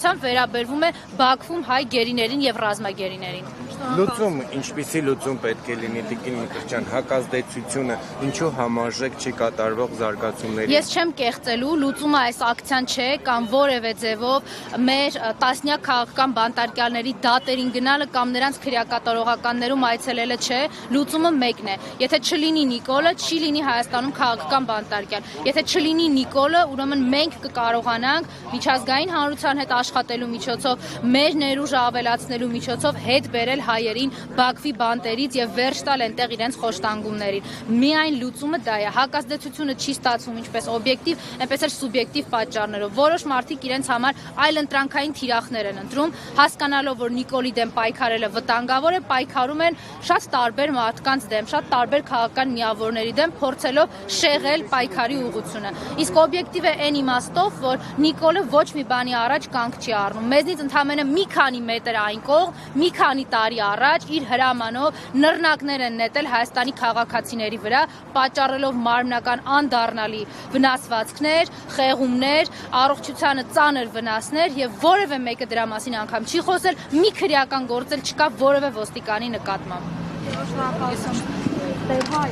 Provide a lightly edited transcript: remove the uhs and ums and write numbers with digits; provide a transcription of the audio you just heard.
Վերաբերվում է Բաքվում հայ գերիներին եւ ռազմագերիներին։ Լուծում, ինչպիսի լուծում պետք է լինի Տիկին Մկրտչյան, հակազդեցությունը ինչու համարժեք չի կատարվող զարգացումների։ Ես չեմ կեղծելու, լուծումը այս ակցիան չէ կամ որևէ ձևով մեր տասնյակ քաղաքական բանտարկյալների դատերին գնալը կամ նրանց քրեակատարողականներում այցելելը չէ, լուծումը մեկն է։ Եթե չլինի Նիկոլը, չի լինի Հայաստանում քաղաքական բանտարկյալ։ Եթե չլինի Նիկոլը, ուրեմն մենք կկարողանանք միջազգային հանրության հետ աշխատելու միջոցով, մեր ներուժը ավելացնելու միջոցով հետ բերել հայերին Բաքվի բանտերից եւ վերջ տալ այնտեղ իրենց խոշտանգումներին։ Միայն լուծումը դա է։ Հակազդեցությունը չի ստացվում ինչպես օբյեկտիվ, այնպես էլ սուբյեկտիվ պատճառներով։ Որոշ մարդիկ իրենց համար այլընտրանքային թիրախներ են ընտրում, հասկանալով, որ Նիկոլի դեմ պայքարելը վտանգավոր է, պայքարում են շատ տարբեր մարդկանց դեմ, շատ տարբեր քաղաքական միավորների դեմ, փորձելով շեղել պայքարի ուղղությունը։ Իսկ օբյեկտիվ է այն իմաստով, որ Նիկոլը ոչ մի բանի առաջ կանգ չի առնում։ Մեզնից ընդամենը մի քանի մետր այն կողմ, մի քանի տարի առաջ իր հրամանով նռնակներ են նետել Հայաստանի քաղաքացիների վրա, պատճառելով մարմնական անդառնալի վնասվածքներ, խեղումներ, առողջությանը ծանր վնասներ եւ որևէ մեկը դրա մասին անգամ չի խոսել, մի քրեական գործ էլ չկա որևէ ոստիկանի նկատմամբ։ Շնորհակալություն։ Տեր հայ։